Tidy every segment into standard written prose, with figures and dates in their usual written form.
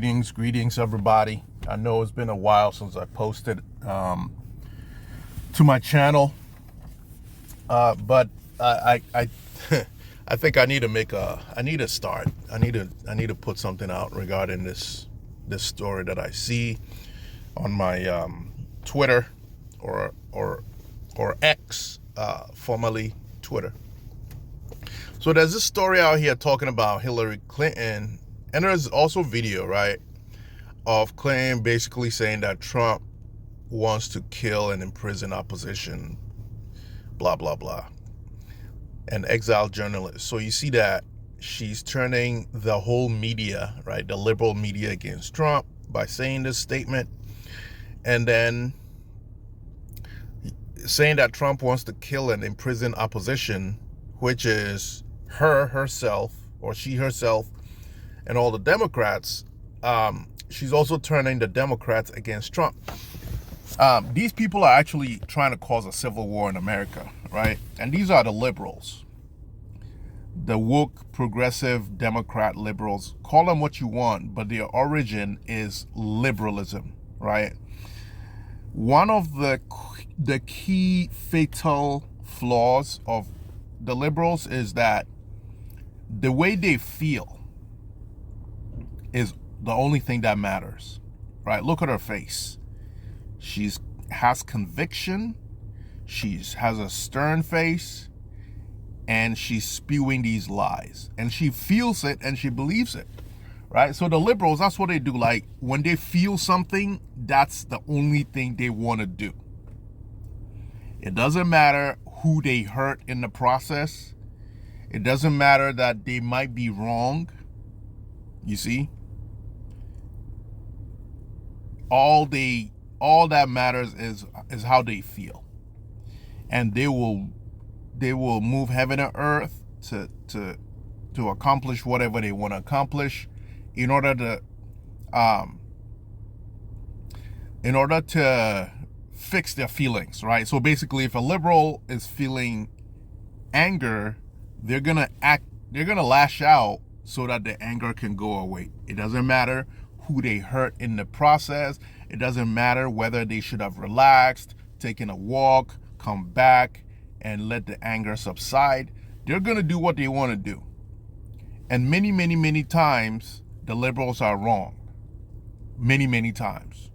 Greetings, everybody. I know it's been a while since I posted to my channel, but I I think I need to I need to start. I need to put something out regarding this story that I see on my Twitter or X, formerly Twitter. So there's this story out here talking about Hillary Clinton, and there's also video, right, of Clinton basically saying that Trump wants to kill and imprison opposition, blah, blah, blah, and exile journalists. So you see that she's turning the whole media, right, the liberal media against Trump by saying this statement, and then saying that Trump wants to kill and imprison opposition, which is herself, or she herself, and all the Democrats. She's also turning the Democrats against Trump. These people are actually trying to cause a civil war in America, right? And these are the liberals, the woke, progressive, Democrat liberals. Call them what you want, but their origin is liberalism, right? One of the key fatal flaws of the liberals is that the way they feel is the only thing that matters, right? Look at her face. She has conviction. She has a stern face, and she's spewing these lies, and she feels it and she believes it, right? So the liberals, that's what they do. Like, when they feel something, that's the only thing they want to do. It doesn't matter who they hurt in the process. It doesn't matter that they might be wrong. You see? All that matters is how they feel. And they will move heaven and earth to accomplish whatever they want to accomplish in order to fix their feelings, right? So basically, if a liberal is feeling anger, they're gonna lash out so that the anger can go away. It doesn't matter who they hurt in the process. It doesn't matter whether they should have relaxed, taken a walk, come back, and let the anger subside. They're gonna do what they want to do. And many, many, many times, the liberals are wrong. Many, many times.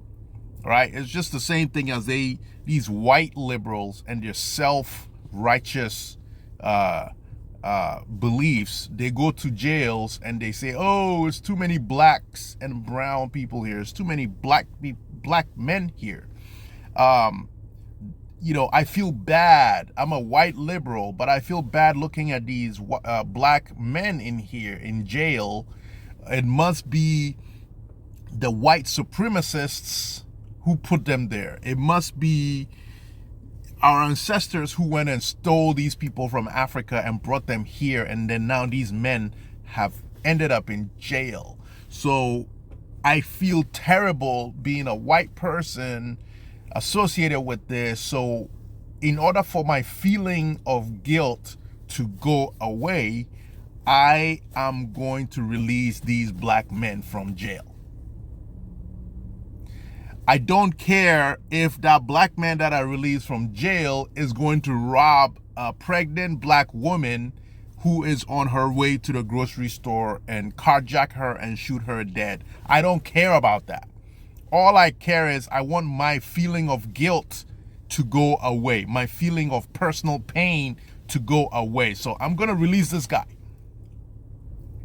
Right? It's just the same thing as these white liberals and their self-righteous beliefs. They go to jails and they say, "Oh, it's too many blacks and brown people here. It's too many black men here. I feel bad. I'm a white liberal, but I feel bad looking at these black men in here in jail. It must be the white supremacists who put them there. It must be our ancestors who went and stole these people from Africa and brought them here, and then now these men have ended up in jail. So I feel terrible being a white person associated with this. So in order for my feeling of guilt to go away, I am going to release these black men from jail. I don't care if that black man that I released from jail is going to rob a pregnant black woman who is on her way to the grocery store and carjack her and shoot her dead. I don't care about that. All I care is I want my feeling of guilt to go away, my feeling of personal pain to go away. So I'm going to release this guy.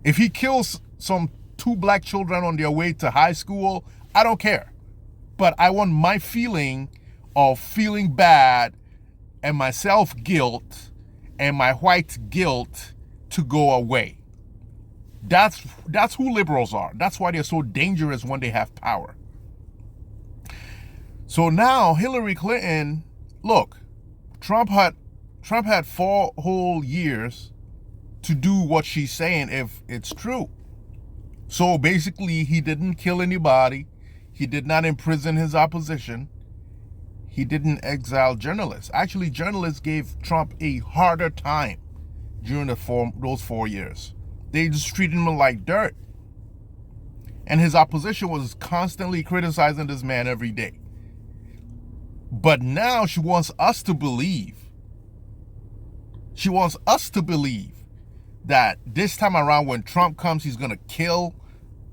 If he kills two black children on their way to high school, I don't care. But I want my feeling of feeling bad and my self-guilt and my white guilt to go away. That's who liberals are. That's why they're so dangerous when they have power. So now Hillary Clinton, look, Trump had 4 whole years to do what she's saying if it's true. So basically, he didn't kill anybody. He did not imprison his opposition. He didn't exile journalists. Actually, journalists gave Trump a harder time during those 4 years. They just treated him like dirt. And his opposition was constantly criticizing this man every day. But now she wants us to believe. She wants us to believe that this time around when Trump comes, he's going to kill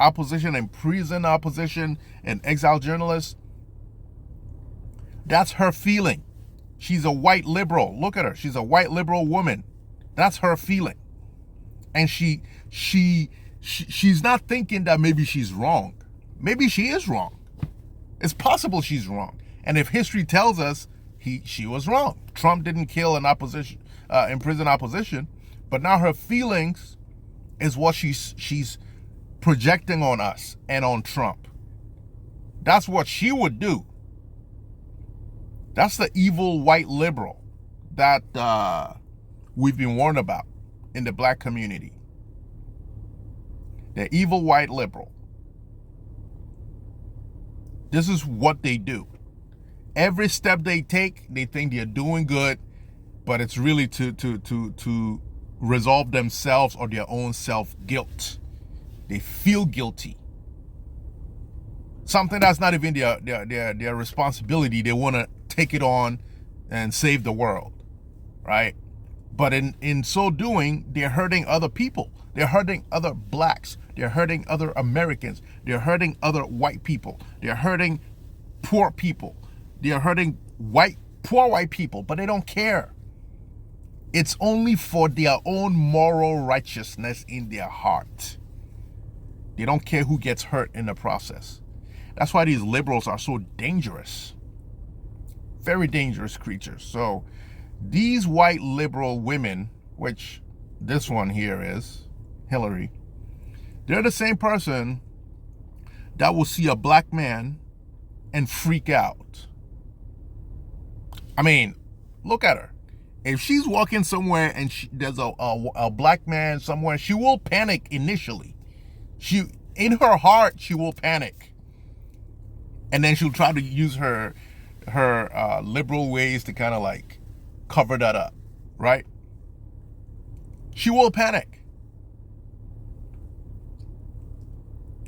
opposition, imprison opposition, and exile journalists. That's her feeling. She's a white liberal. Look at her. She's a white liberal woman. That's her feeling. And she's not thinking that maybe she's wrong. Maybe she is wrong. It's possible she's wrong. And if history tells us she was wrong. Trump didn't kill an opposition, imprison opposition, but now her feelings is what she's projecting on us and on Trump. That's what she would do. That's the evil white liberal that we've been warned about in the black community. The evil white liberal. This is what they do. Every step they take, they think they're doing good, but it's really to resolve themselves or their own self-guilt. They feel guilty. Something that's not even their responsibility. They want to take it on and save the world, right? But in so doing, they're hurting other people. They're hurting other blacks. They're hurting other Americans. They're hurting other white people. They're hurting poor people. They're hurting poor white people, but they don't care. It's only for their own moral righteousness in their heart. They don't care who gets hurt in the process. That's why these liberals are so dangerous. Very dangerous creatures. So these white liberal women, which this one here is, Hillary, they're the same person that will see a black man and freak out. I mean, look at her. If she's walking somewhere and there's a black man somewhere, she will panic initially. In her heart, she will panic. And then she'll try to use her liberal ways to kind of like cover that up, right? She will panic.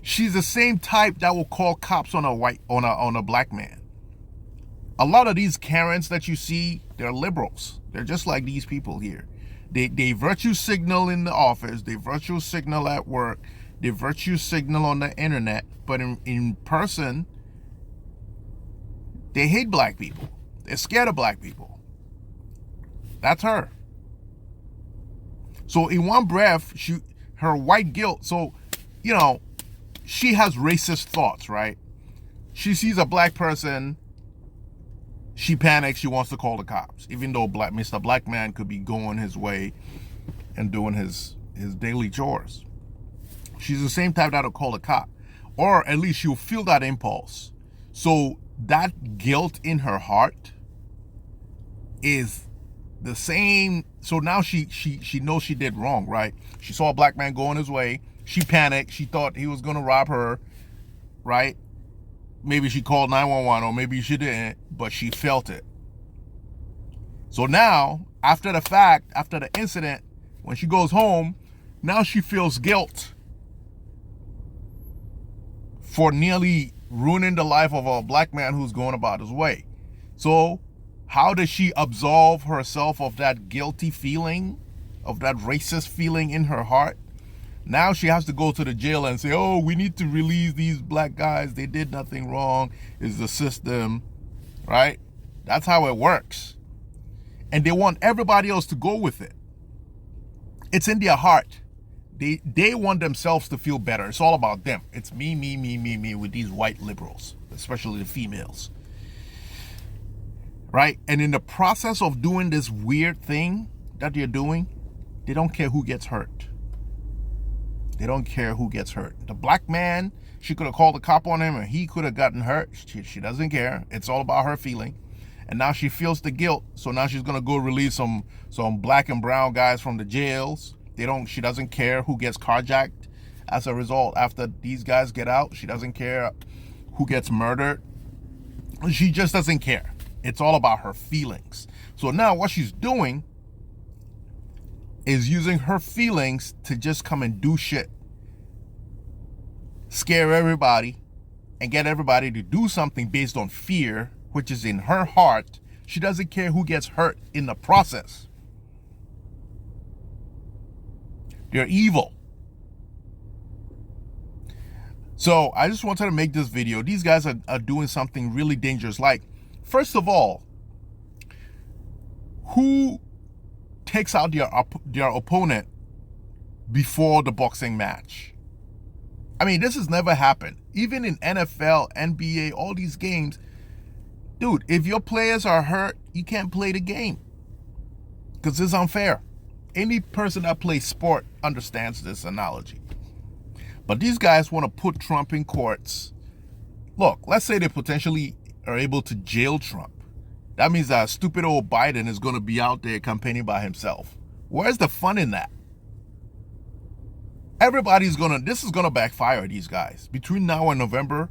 She's the same type that will call cops on a black man. A lot of these Karens that you see, they're liberals. They're just like these people here. They virtue signal in the office. They virtue signal at work. They virtue signal on the internet. But in person, they hate black people. They're scared of black people. That's her. So in one breath, her white guilt. So, she has racist thoughts, right? She sees a black person. She panics. She wants to call the cops, even though Mr. Black Man could be going his way and doing his daily chores. She's the same type that'll call the cop, or at least she'll feel that impulse. So that guilt in her heart is the same. So now she knows she did wrong, right? She saw a black man going his way. She panicked. She thought he was going to rob her, right? Maybe she called 911 or maybe she didn't, but she felt it. So now, after the fact, after the incident, when she goes home, now she feels guilt for nearly ruining the life of a black man who's going about his way. So how does she absolve herself of that guilty feeling, of that racist feeling in her heart? Now she has to go to the jail and say, oh, we need to release these black guys. They did nothing wrong. It's the system, right? That's how it works. And they want everybody else to go with it. It's in their heart. They want themselves to feel better. It's all about them. It's me, me, me, me, me with these white liberals, especially the females, right? And in the process of doing this weird thing that they're doing, they don't care who gets hurt. They don't care who gets hurt. The black man, she could have called the cop on him and he could have gotten hurt. She doesn't care. It's all about her feeling. And now she feels the guilt. So now she's going to go release some black and brown guys from the jails. She doesn't care who gets carjacked as a result after these guys get out. She doesn't care who gets murdered. She just doesn't care. It's all about her feelings. So now what she's doing is using her feelings to just come and do shit. scare everybody, and get everybody to do something based on fear, which is in her heart. She doesn't care who gets hurt in the process. They're evil. So I just wanted to make this video. These guys are doing something really dangerous. Like, first of all, who takes out their opponent before the boxing match? I mean, this has never happened. Even in NFL, NBA, all these games, dude, if your players are hurt, you can't play the game because it's unfair. Any person that plays sport understands this analogy. But these guys want to put Trump in courts. Look, let's say they potentially are able to jail Trump. That means that stupid old Biden is going to be out there campaigning by himself. Where's the fun in that? This is going to backfire these guys. Between now and November,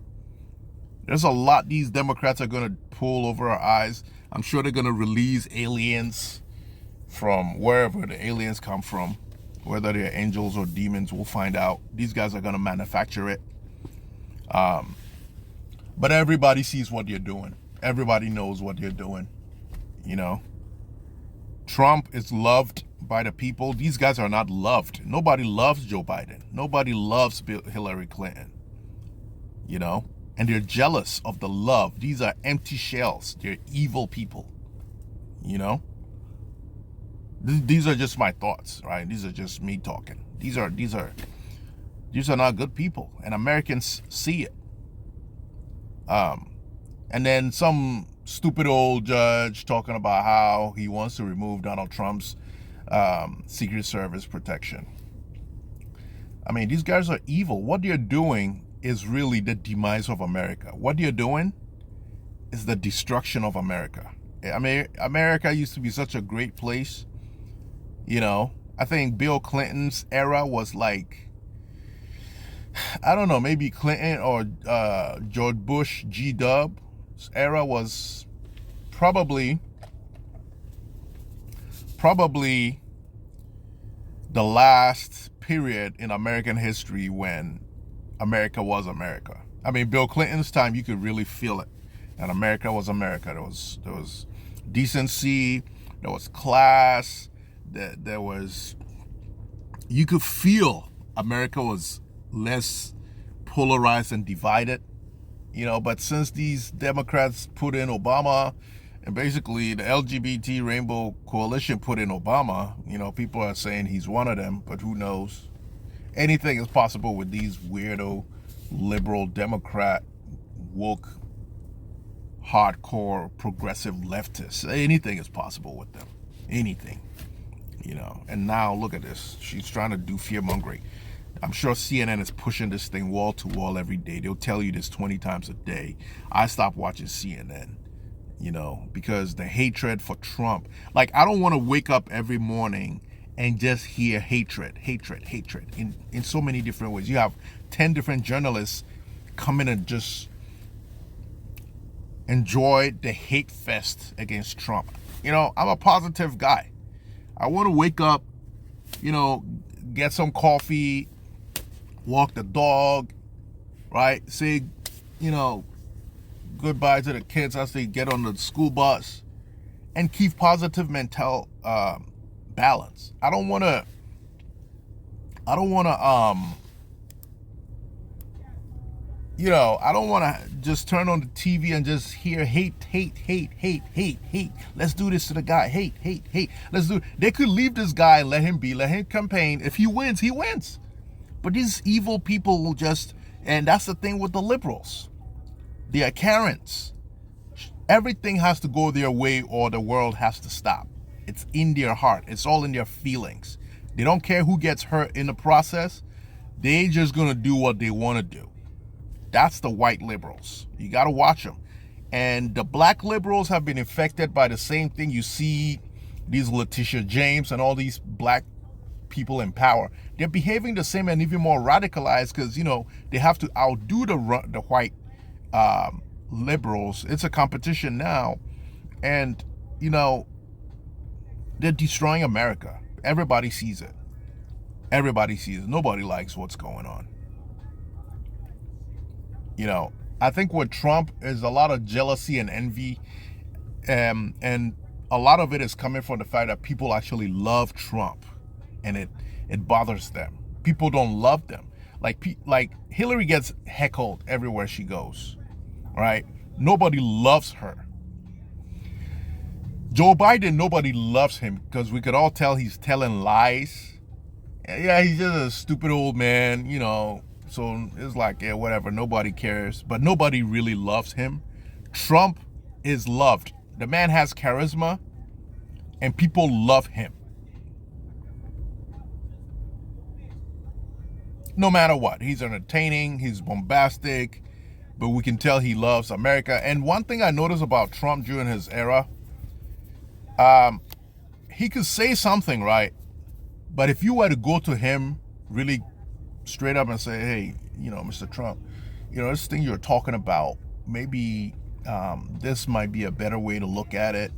there's a lot these Democrats are going to pull over our eyes. I'm sure they're going to release aliens from wherever the aliens come from. Whether they're angels or demons, we'll find out. These guys are going to manufacture it. But everybody sees what you're doing. Everybody knows what you're doing. You know, Trump is loved by the people. These guys are not loved. Nobody loves Joe Biden. Nobody loves Hillary Clinton. You know, and they're jealous of the love. These are empty shells. They're evil people. You know, these are just my thoughts, right? These are just me talking. These are not good people, and Americans see it. And then some stupid old judge talking about how he wants to remove Donald Trump's Secret Service protection. I mean, these guys are evil. What they're doing is really the demise of America. What they're doing is the destruction of America. I mean, America used to be such a great place. You know, I think Bill Clinton's era was like, I don't know, maybe Clinton or George Bush, G-Dub's era was probably the last period in American history when America was America. I mean, Bill Clinton's time, you could really feel it. And America was America. There was decency, there was class, there was, you could feel America was less polarized and divided, you know. But since these Democrats put in Obama, and basically the LGBT Rainbow Coalition put in Obama, you know, people are saying he's one of them, but who knows? Anything is possible with these weirdo liberal Democrat woke hardcore progressive leftists. Anything is possible with them. Anything. You know, and now look at this. She's trying to do fear mongering. I'm sure CNN is pushing this thing wall to wall every day. They'll tell you this 20 times a day. I stopped watching CNN, you know, because the hatred for Trump. Like, I don't want to wake up every morning and just hear hatred in so many different ways. You have 10 different journalists come in and just enjoy the hate fest against Trump. You know, I'm a positive guy. I want to wake up, you know, get some coffee, walk the dog, right? Say, you know, goodbye to the kids as they get on the school bus, and keep positive mental balance. I don't want to you know, I don't want to just turn on the TV and just hear hate. Let's do this to the guy. Hate. Let's do it. They could leave this guy, let him campaign. If he wins, he wins. But these evil people will just, and that's the thing with the liberals. They are Karens. Everything has to go their way or the world has to stop. It's in their heart. It's all in their feelings. They don't care who gets hurt in the process. They just going to do what they want to do. That's the white liberals. You got to watch them. And the black liberals have been infected by the same thing. You see these Letitia James and all these black people in power. They're behaving the same and even more radicalized because, you know, they have to outdo the white liberals. It's a competition now. And, you know, they're destroying America. Everybody sees it. Everybody sees it. Nobody likes what's going on. You know, I think with Trump is a lot of jealousy and envy, and a lot of it is coming from the fact that people actually love Trump, and it bothers them. People don't love them. Like Hillary gets heckled everywhere she goes, right? Nobody loves her. Joe Biden, nobody loves him because we could all tell he's telling lies. Yeah, he's just a stupid old man, you know. So it's like, yeah, whatever. Nobody cares. But nobody really loves him. Trump is loved. The man has charisma, and people love him. No matter what. He's entertaining, he's bombastic, but we can tell he loves America. And one thing I noticed about Trump during his era, he could say something, right? But if you were to go to him really straight up and say, hey, you know, Mr. Trump, you know, this thing you're talking about, maybe this might be a better way to look at it.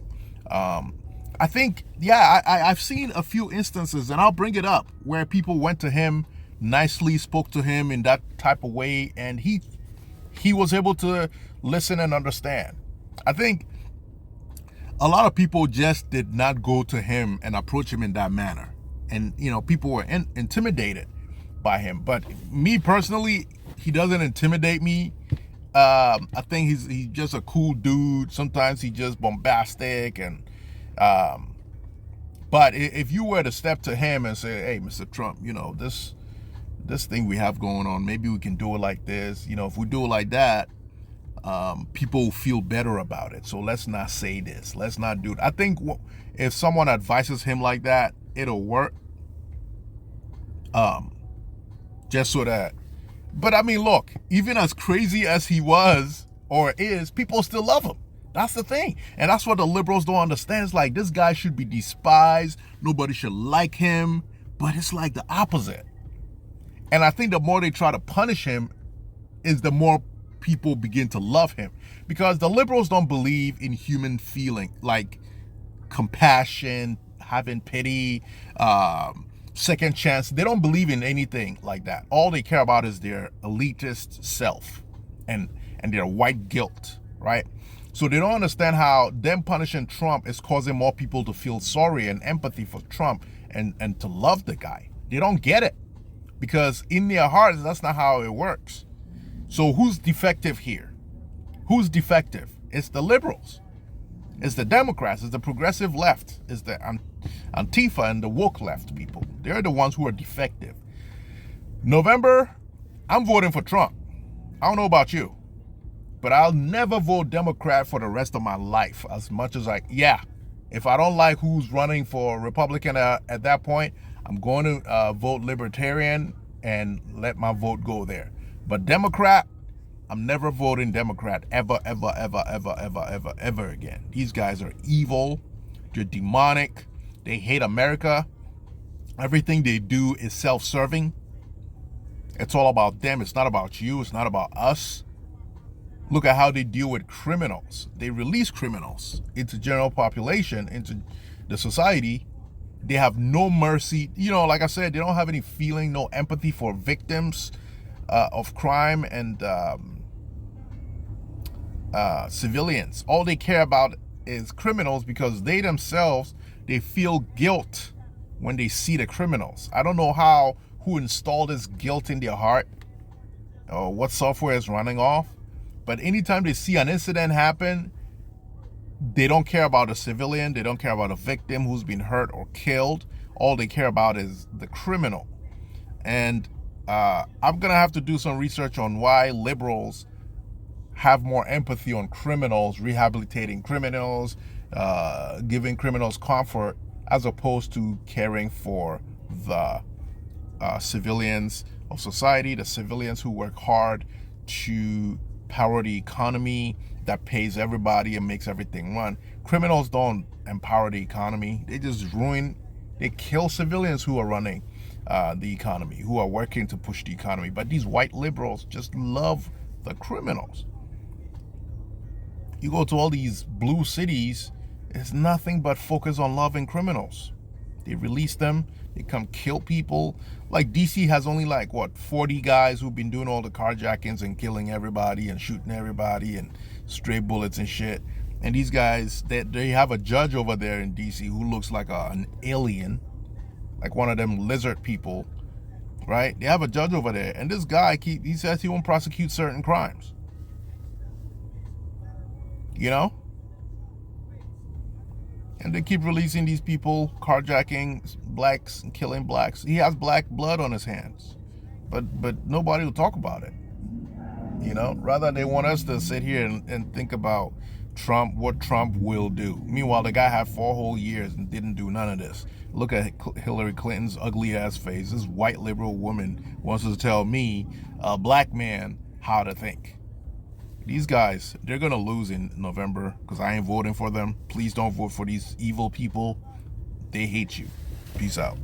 I think, yeah, I've seen a few instances, and I'll bring it up, where people went to him, nicely spoke to him in that type of way, and he was able to listen and understand. I think a lot of people just did not go to him and approach him in that manner. And, you know, people were intimidated by him. But me personally, he doesn't intimidate me. I think he's just a cool dude. Sometimes he's just bombastic. And but if you were to step to him and say, hey, Mr. Trump, you know, this thing we have going on, maybe we can do it like this. You know, if we do it like that, people feel better about it. So let's not say this. Let's not do it. I think if someone advises him like that, it'll work. Just so that. But I mean, look, even as crazy as he was or is, people still love him. That's the thing. And that's what the liberals don't understand. It's like, this guy should be despised. Nobody should like him. But it's like the opposite. And I think the more they try to punish him is the more people begin to love him, because the liberals don't believe in human feeling, like compassion, having pity, second chance. They don't believe in anything like that. All they care about is their elitist self and their white guilt, right? So they don't understand how them punishing Trump is causing more people to feel sorry and empathy for Trump and to love the guy. They don't get it, because in their hearts, that's not how it works. So who's defective here? Who's defective? It's the liberals. It's the Democrats. It's the progressive left. It's the Antifa and the woke left people. They're the ones who are defective. November, I'm voting for Trump. I don't know about you, but I'll never vote Democrat for the rest of my life. As much as if I don't like who's running for Republican at that point, I'm going to vote Libertarian and let my vote go there. But Democrat, I'm never voting Democrat ever, ever, ever, ever, ever, ever, ever again. These guys are evil. They're demonic. They hate America. Everything they do is self-serving. It's all about them. It's not about you. It's not about us. Look at how they deal with criminals. They release criminals into general population, into the society. They have no mercy. You know, like I said, they don't have any feeling, no empathy for victims of crime and civilians. All they care about is criminals, because they themselves, they feel guilt when they see the criminals. I don't know who installed this guilt in their heart or what software is running off, but anytime they see an incident happen, they don't care about a civilian. They don't care about a victim who's been hurt or killed. All they care about is the criminal. And I'm going to have to do some research on why liberals have more empathy on criminals, rehabilitating criminals, giving criminals comfort, as opposed to caring for the civilians of society, the civilians who work hard to power the economy that pays everybody and makes everything run. Criminals don't empower the economy. They just they kill civilians who are running the economy, who are working to push the economy. But these white liberals just love the criminals. You go to all these blue cities, it's nothing but focus on loving criminals. They release them. They come kill people. Like DC has only like what 40 guys who've been doing all the carjackings and killing everybody and shooting everybody and stray bullets and shit. And these guys, they have a judge over there in DC who looks like an alien, like one of them lizard people, right? They have a judge over there, and this guy he says he won't prosecute certain crimes. You know? And they keep releasing these people carjacking blacks and killing blacks. He has black blood on his hands, but nobody will talk about it. You know, rather they want us to sit here and think about Trump, what Trump will do. Meanwhile, the guy had 4 whole years and didn't do none of this. Look at Hillary Clinton's ugly ass face. This white liberal woman wants to tell me, a black man, how to think. These guys, they're gonna lose in November because I ain't voting for them. Please don't vote for these evil people. They hate you. Peace out.